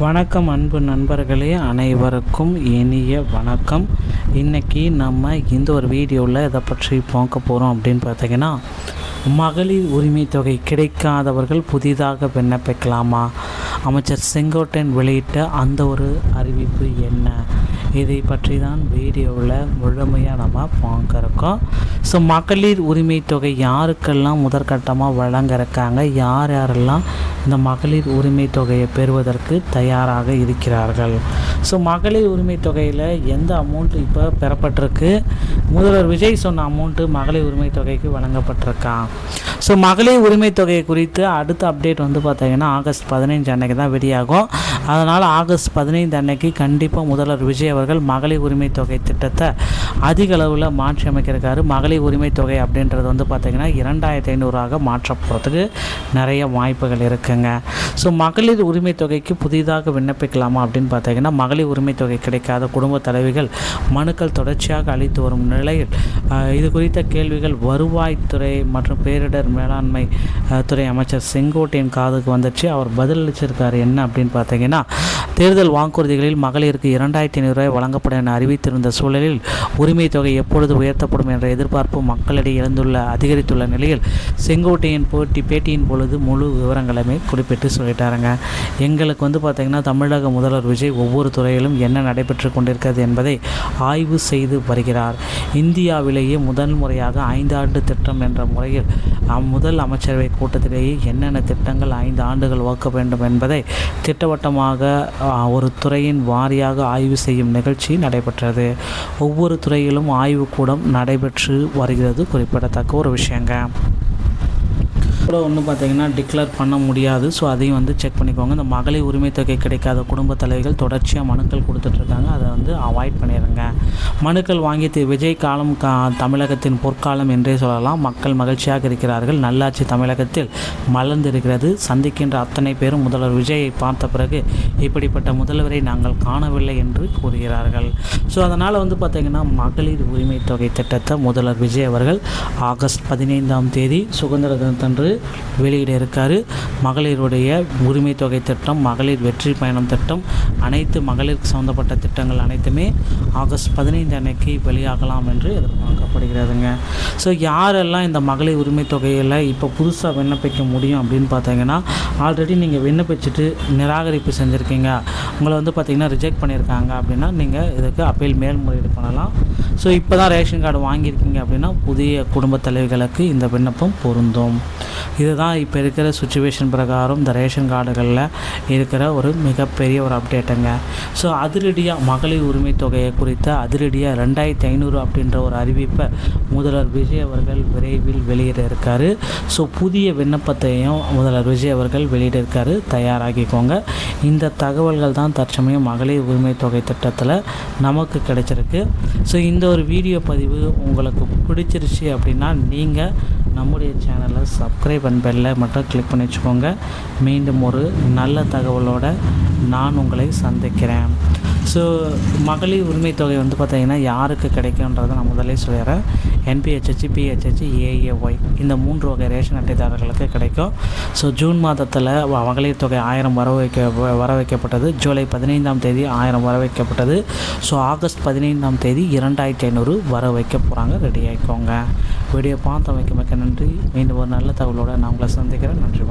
வணக்கம் அன்பு நண்பர்களே, அனைவருக்கும் இனிய வணக்கம். இன்றைக்கி நம்ம இந்த ஒரு வீடியோவில் இதை பற்றி பார்க்க போகிறோம் அப்படின்னு பார்த்தீங்கன்னா, மகளிர் உரிமை தொகை கிடைக்காதவர்கள் புதிதாக விண்ணப்பிக்கலாமா? அமைச்சர் செங்கோட்டையன் வெளியிட்ட அந்த ஒரு அறிவிப்பு என்ன? இதை பற்றி தான் வீடியோவில் முழுமையாக நம்ம பார்க்க இருக்கோம். ஸோ மகளிர் உரிமை தொகை யாருக்கெல்லாம் முதற்கட்டமாக வழங்க இருக்காங்க, யார் யாரெல்லாம் இந்த மகளிர் உரிமை தொகையை பெறுவதற்கு தயாராக இருக்கிறார்கள்? ஸோ மகளிர் உரிமை தொகையில் எந்த அமௌண்ட் இப்போ பெறப்பட்டிருக்கு? முதல்வர் விஜய் சொன்ன அமௌண்ட்டு மகளிர் உரிமை தொகைக்கு வழங்கப்பட்டிருக்கான். ஸோ மகளிர் உரிமை தொகையை குறித்து அடுத்த அப்டேட் வந்து பார்த்திங்கன்னா ஆகஸ்ட் 15 அன்னைக்கு தான் வெளியாகும். அதனால் ஆகஸ்ட் 15 அன்னைக்கு கண்டிப்பாக முதல்வர் விஜய் அவர்கள் மகளிர் உரிமை தொகை திட்டத்தை அதிக அளவில் மாற்றி அமைக்கிறாரு. மகளிர் உரிமை தொகை அப்படின்றது வந்து பார்த்திங்கன்னா 2500 மாற்ற போகிறதுக்கு நிறைய வாய்ப்புகள் இருக்குங்க. ஸோ மகளிர் உரிமை தொகைக்கு புதிதாக விண்ணப்பிக்கலாமா அப்படின்னு பார்த்தீங்கன்னா, மகளிர் உரிமை தொகை கிடைக்காத குடும்ப தலைவிகள் மனுக்கள் தொடர்ச்சியாக அளித்து வரும் நிலையில் இது குறித்த கேள்விகள் வருவாய்த்துறை மற்றும் பேரிடர் மேலாண்மை துறை அமைச்சர் செங்கோட்டையன் காதுக்கு வந்துச்சு. அவர் பதிலளிச்சிருக்காரு. என்ன அப்படின்னு பார்த்தீங்கன்னா, தேர்தல் வாக்குறுதிகளில் மகளிருக்கு 2500 வழங்கப்படும் என அறிவித்திருந்த சூழலில் உரிமை தொகை எப்பொழுது உயர்த்தப்படும் என்ற எதிர்பார்ப்பு மக்களிடையே அதிகரித்துள்ள நிலையில் செங்கோட்டையன் பேட்டியின் பொழுது முழு விவரங்களுமே குறிப்பிட்டு சொல்லிட்டாருங்க. எங்களுக்கு வந்து பார்த்திங்கன்னா, தமிழக முதல்வர் விஜய் ஒவ்வொரு துறையிலும் என்ன நடைபெற்று கொண்டிருக்கிறது என்பதை ஆய்வு செய்து வருகிறார். இந்தியாவிலேயே முதல் முறையாக 5 ஆண்டு திட்டம் என்ற முறையில் முதல் அமைச்சரவை கூட்டத்திலேயே என்னென்ன திட்டங்கள் 5 ஆண்டுகள் வகுக்க வேண்டும் என்பதை திட்டவட்டமாக ஒரு துறையின் வாரியாக ஆய்வு செய்யும் நிகழ்ச்சி நடைபெற்றது. ஒவ்வொரு துறையிலும் ஆய்வுக்கூடம் நடைபெற்று வருகிறது, குறிப்பிடத்தக்க ஒரு விஷயங்க. கூட ஒன்றும் பார்த்திங்கன்னா டிக்ளேர் பண்ண முடியாது. ஸோ அதையும் வந்து செக் பண்ணிக்கோங்க. இந்த மகளிர் உரிமை தொகை கிடைக்காத குடும்ப தலைவிகள் தொடர்ச்சியாக மனுக்கள் கொடுத்துட்ருக்காங்க. அதை வந்து அவாய்ட் பண்ணிடுங்க. மனுக்கள் வாங்கி விஜய் காலம் தமிழகத்தின் பொற்காலம் என்றே சொல்லலாம். மக்கள் மகிழ்ச்சியாக இருக்கிறார்கள். நல்லாட்சி தமிழகத்தில் மலர்ந்திருக்கிறது. சந்திக்கின்ற அத்தனை பேரும் முதல்வர் விஜயை பார்த்த பிறகு இப்படிப்பட்ட முதல்வரை நாங்கள் காணவில்லை என்று கூறுகிறார்கள். ஸோ அதனால் வந்து பார்த்திங்கன்னா, மகளிர் உரிமை தொகை திட்டத்தை முதல்வர் விஜய் அவர்கள் ஆகஸ்ட் 15 சுதந்திர தினத்தன்று வெளியிட இருக்காரு. மகளிருடைய உரிமை தொகை திட்டம், மகளிர் வெற்றி பயணம் திட்டம், அனைத்து மகளிருக்கு சம்மந்தப்பட்ட திட்டங்கள் அனைத்துமே ஆகஸ்ட் 15 அன்னைக்கு வெளியாகலாம் என்று எதிர்பார்க்கப்படுகிறதுங்க. ஸோ யாரெல்லாம் இந்த மகளிர் உரிமை தொகையில் இப்போ புதுசாக விண்ணப்பிக்க முடியும் அப்படின்னு பார்த்தீங்கன்னா, ஆல்ரெடி நீங்கள் விண்ணப்பிச்சுட்டு நிராகரிப்பு செஞ்சுருக்கீங்க, உங்களை வந்து பார்த்திங்கன்னா ரிஜெக்ட் பண்ணியிருக்காங்க அப்படின்னா நீங்கள் இதுக்கு அப்பீல் மேல்முறையீடு பண்ணலாம். ஸோ இப்போ தான் ரேஷன் கார்டு வாங்கியிருக்கீங்க அப்படின்னா புதிய குடும்ப தலைவிகளுக்கு இந்த விண்ணப்பம் பொருந்தும். இதுதான் இப்போ இருக்கிற சுச்சுவேஷன் பிரகாரம் இந்த ரேஷன் கார்டுகளில் இருக்கிற ஒரு மிகப்பெரிய ஒரு அப்டேட்டுங்க. ஸோ அதிரடியாக மகளிர் உரிமை தொகையை குறித்த அதிரடியாக 2500 அப்படின்ற ஒரு அறிவிப்பை முதல்வர் விஜய் அவர்கள் விரைவில் வெளியிட இருக்காரு. ஸோ புதிய விண்ணப்பத்தையும் முதல்வர் விஜய் அவர்கள் வெளியிட இருக்காரு. தயாராகிக்கோங்க. இந்த தகவல்கள் தான் தற்சமயம் மகளிர் உரிமை தொகை திட்டத்தில் நமக்கு கிடைச்சிருக்கு. ஸோ இந்த ஒரு வீடியோ பதிவு உங்களுக்கு பிடிச்சிருச்சு அப்படின்னா நீங்கள் நம்முடைய சேனலை சப்ஸ்கிரைப் அண்ட் பெல்லை மட்டும் கிளிக் பண்ணி வச்சுக்கோங்க. மீண்டும் ஒரு நல்ல தகவலோடு நான் உங்களை சந்திக்கிறேன். ஸோ மகளிர் உரிமை தொகை வந்து பார்த்திங்கன்னா யாருக்கு கிடைக்குன்றதை நான் முதலே சொல்லிடுறேன். NPHH, PHH, AAY இந்த 3 வகை ரேஷன் அட்டைதாரர்களுக்கு கிடைக்கும். ஸோ ஜூன் மாதத்தில் மகளிர் தொகை 1000 வர வைக்கப்பட்டது. ஜூலை 15 1000 வர வைக்கப்பட்டது. ஸோ ஆகஸ்ட் 15 2500 வர வைக்க போகிறாங்க. ரெடி ஆகிக்கோங்க. வீடியோ பார்த்து மிக்க நன்றி. மீண்டும் ஒரு நல்ல தகவலோடு நான் உங்களை சந்திக்கிறேன். நன்றி.